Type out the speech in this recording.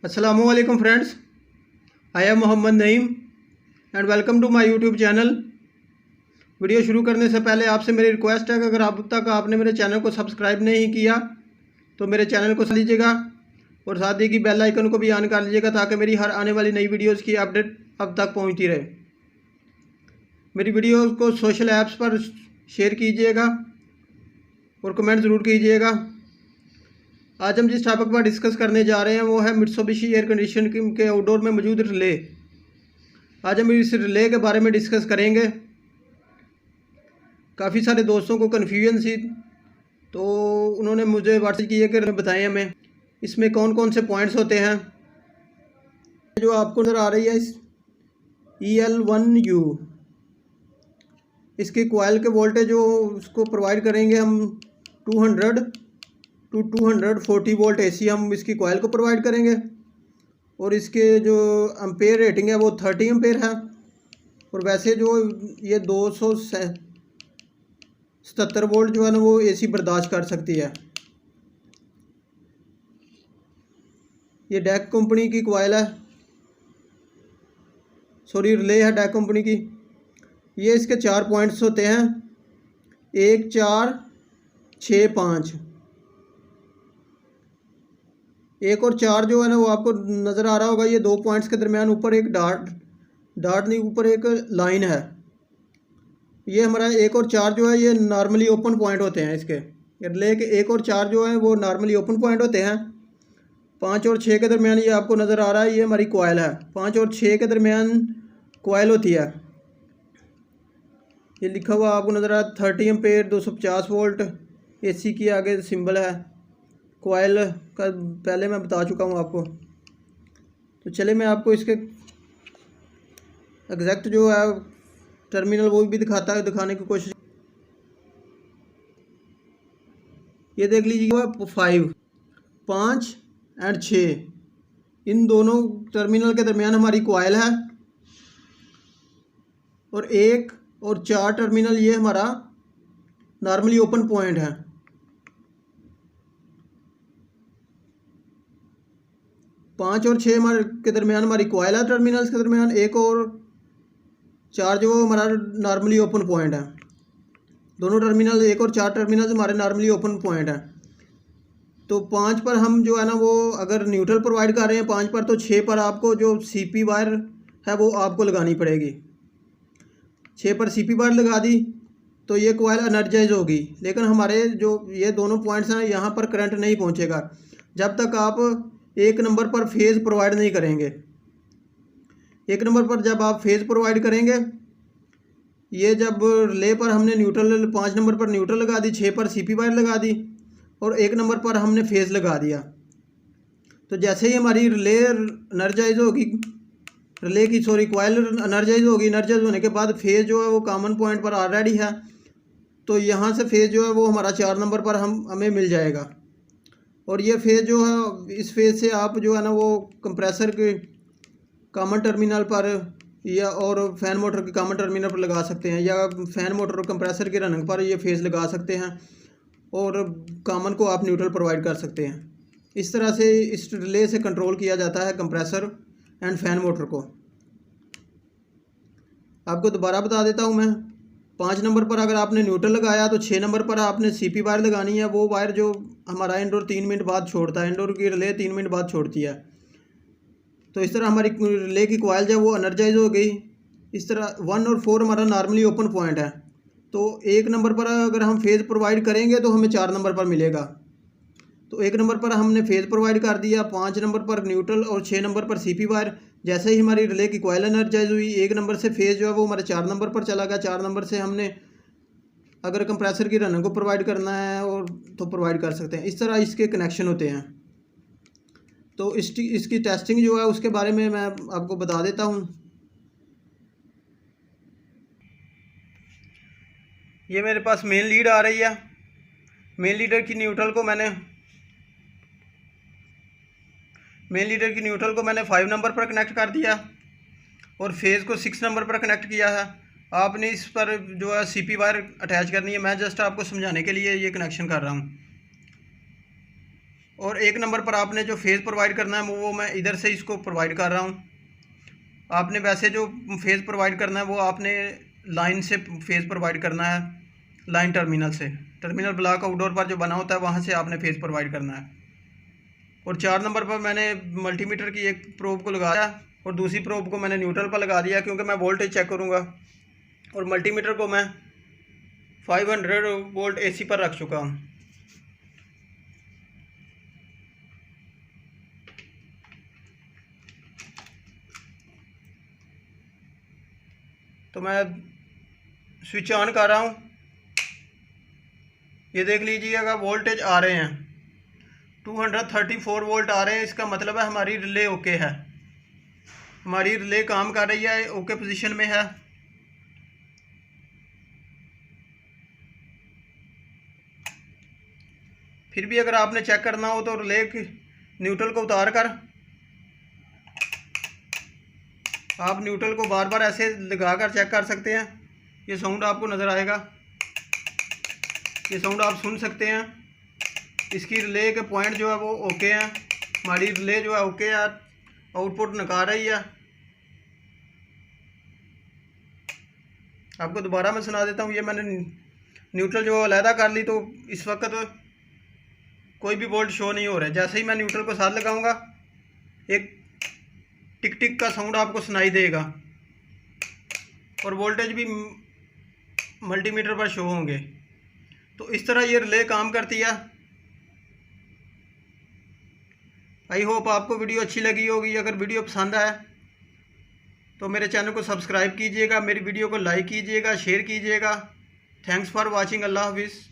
Assalamualaikum friends, I am Mohammad Naeem and welcome to my YouTube channel. Video शुरू करने से पहले आपसे मेरी रिक्वेस्ट है कि अगर अब तक आपने मेरे चैनल को सब्सक्राइब नहीं किया तो मेरे चैनल को लीजिएगा और साथ ही की बेल आइकन को भी ऑन कर लीजिएगा ताकि मेरी हर आने वाली नई वीडियोज़ की अपडेट अब तक पहुँचती रहे। मेरी वीडियो को सोशल ऐप्स पर शेयर कीजिएगा और कमेंट ज़रूर कीजिएगा। आज हम जिस टॉपिक पर डिस्कस करने जा रहे हैं वो है मित्सुबिशी एयर कंडीशन के आउटडोर में मौजूद रिले। आज हम इस रिले के बारे में डिस्कस करेंगे। काफ़ी सारे दोस्तों को कन्फ्यूजन सी तो उन्होंने मुझे व्हाट्सएप किया कि बताएं हमें इसमें कौन कौन से पॉइंट्स होते हैं। जो आपको नज़र आ रही है EL1U, इसकी कॉइल के वोल्टेज जो उसको प्रोवाइड करेंगे हम 200 टू 240 वोल्ट AC हम इसकी कॉइल को प्रोवाइड करेंगे और इसके जो एम्पेयर रेटिंग है वो 30 एम्पेयर है। और वैसे जो ये 277 वोल्ट जो है ना वो AC बर्दाश्त कर सकती है। ये डैक कंपनी की कॉइल है, सॉरी रिले है डैक कंपनी की। ये इसके 4 पॉइंट्स होते हैं, 1 4 6 5। 1 और 4 जो है ना वो आपको नज़र आ रहा होगा, ये 2 पॉइंट्स के दरमियान ऊपर एक डार्ट नहीं, ऊपर एक लाइन है। ये हमारा 1 और 4 जो है ये नॉर्मली ओपन पॉइंट होते हैं। इसके रिले के 1 और 4 जो है वो नॉर्मली ओपन पॉइंट होते हैं। 5 और 6 के दरमियान ये आपको नज़र आ रहा है, ये हमारी कॉइल है। 5 और 6 के दरमियान कॉइल होती है। ये लिखा हुआ आपको नज़र आ रहा है 30 एम्पेयर 250 वोल्ट। AC की आगे सिंबल है। कॉइल का पहले मैं बता चुका हूँ आपको। तो चले मैं आपको इसके एग्जैक्ट जो है टर्मिनल वो भी दिखाने की कोशिश। ये देख लीजिए 5 एंड 6 इन दोनों टर्मिनल के दरमियान हमारी कॉइल है और 1 और 4 टर्मिनल ये हमारा नॉर्मली ओपन पॉइंट है। 5 और 6 हमारे के दरमियान हमारी कॉइल है टर्मिनल्स के दरमियान। 1 और 4 जो हमारा नॉर्मली ओपन पॉइंट है। दोनों टर्मिनल 1 और 4 टर्मिनल्स हमारे नॉर्मली ओपन पॉइंट है। तो 5 पर हम जो है ना वो अगर न्यूट्रल प्रोवाइड कर रहे हैं 5 पर, तो 6 पर आपको जो CP वायर है वो आपको लगानी पड़ेगी। 6 पर CP वायर लगा दी तो ये कॉइल एनर्जाइज होगी, लेकिन हमारे जो ये दोनों पॉइंट्स हैं यहाँ पर करंट नहीं पहुँचेगा जब तक आप 1 नंबर पर फेज़ प्रोवाइड नहीं करेंगे। 1 नंबर पर जब आप फेज़ प्रोवाइड करेंगे, ये जब रिले पर हमने न्यूट्रल 5 नंबर पर न्यूट्रल लगा दी, 6 पर CP वायर लगा दी और 1 नंबर पर हमने फेज़ लगा दिया, तो जैसे ही हमारी रिले एनर्जाइज होगी, रिले की सॉरी कॉइल एनर्जाइज होगी, एनर्जाइज होने के बाद फेज़ जो है वो कॉमन पॉइंट पर ऑलरेडी है। तो यहाँ से फेज़ जो है वो हमारा 4 नंबर पर हमें मिल जाएगा। और ये फेज़ जो है इस फेज़ से आप जो है ना वो कंप्रेसर के कॉमन टर्मिनल पर या और फ़ैन मोटर के कॉमन टर्मिनल पर लगा सकते हैं, या फ़ैन मोटर और कंप्रेसर के रनिंग पर ये फेज़ लगा सकते हैं और कॉमन को आप न्यूट्रल प्रोवाइड कर सकते हैं। इस तरह से इस रिले से कंट्रोल किया जाता है कंप्रेसर एंड फ़ैन मोटर को। आपको दोबारा बता देता हूँ मैं। 5 नंबर पर अगर आपने न्यूट्रल लगाया तो 6 नंबर पर आपने CP वायर लगानी है। वो वायर जो हमारा इंडोर 3 मिनट बाद छोड़ता है, इंडोर की रिले 3 मिनट बाद छोड़ती है। तो इस तरह हमारी रिले की कॉइल जो है वो एनर्जाइज हो गई। इस तरह 1 और 4 हमारा नॉर्मली ओपन पॉइंट है। तो 1 नंबर पर अगर हम फेज़ प्रोवाइड करेंगे तो हमें 4 नंबर पर मिलेगा। तो 1 नंबर पर हमने फेज़ प्रोवाइड कर दिया, 5 नंबर पर न्यूट्रल और 6 नंबर पर CP वायर। जैसे ही हमारी रिले की कॉइल एनर्जाइज हुई, 1 नंबर से फेज़ जो है वो हमारे 4 नंबर पर चला गया। 4 नंबर से हमने अगर कंप्रेसर की रनर को प्रोवाइड करना है और तो प्रोवाइड कर सकते हैं। इस तरह इसके कनेक्शन होते हैं। तो इसकी टेस्टिंग जो है उसके बारे में मैं आपको बता देता हूँ। ये मेरे पास मेन लीड आ रही है। मेन लीडर की न्यूट्रल को मैंने 5 नंबर पर कनेक्ट कर दिया और फेज़ को 6 नंबर पर कनेक्ट किया है। आपने इस पर जो है CP वायर अटैच करनी है। मैं जस्ट आपको समझाने के लिए ये कनेक्शन कर रहा हूँ। और 1 नंबर पर आपने जो फेज़ प्रोवाइड करना है वो मैं इधर से इसको प्रोवाइड कर रहा हूँ। आपने वैसे जो फेज़ प्रोवाइड करना है वो आपने लाइन से फेज़ प्रोवाइड करना है, लाइन टर्मिनल से। टर्मिनल ब्लॉक आउटडोर पर जो बना होता है वहाँ से आपने फेज़ प्रोवाइड करना है। और 4 नंबर पर मैंने मल्टीमीटर की एक प्रोब को लगाया और दूसरी प्रोब को मैंने न्यूट्रल पर लगा दिया, क्योंकि मैं वोल्टेज चेक करूँगा। और मल्टीमीटर को मैं 500 वोल्ट AC पर रख चुका हूँ। तो मैं स्विच ऑन कर रहा हूँ। ये देख लीजिएगा वोल्टेज आ रहे हैं, 234 वोल्ट आ रहे हैं। इसका मतलब है हमारी रिले ओके है, हमारी रिले काम कर रही है, ओके पोजीशन में है। फिर भी अगर आपने चेक करना हो तो रिले न्यूट्रल को उतार कर आप न्यूट्रल को बार बार ऐसे लगा कर चेक कर सकते हैं। ये साउंड आपको नज़र आएगा, ये साउंड आप सुन सकते हैं। इसकी रिले के पॉइंट जो है वो ओके हैं, हमारी रिले जो है ओके है, आउटपुट निकाल रही है। आपको दोबारा मैं सुना देता हूँ। ये मैंने न्यूट्रल जो अलहदा कर ली, तो इस वक्त कोई भी वोल्ट शो नहीं हो रहा है। जैसे ही मैं न्यूट्रल को साथ लगाऊंगा एक टिक टिक का साउंड आपको सुनाई देगा और वोल्टेज भी मल्टीमीटर पर शो होंगे। तो इस तरह ये रिले काम करती है। आई होप आपको वीडियो अच्छी लगी होगी। अगर वीडियो पसंद आए तो मेरे चैनल को सब्सक्राइब कीजिएगा, मेरी वीडियो को लाइक कीजिएगा, शेयर कीजिएगा। Thanks for watching. अल्लाह हाफिज़।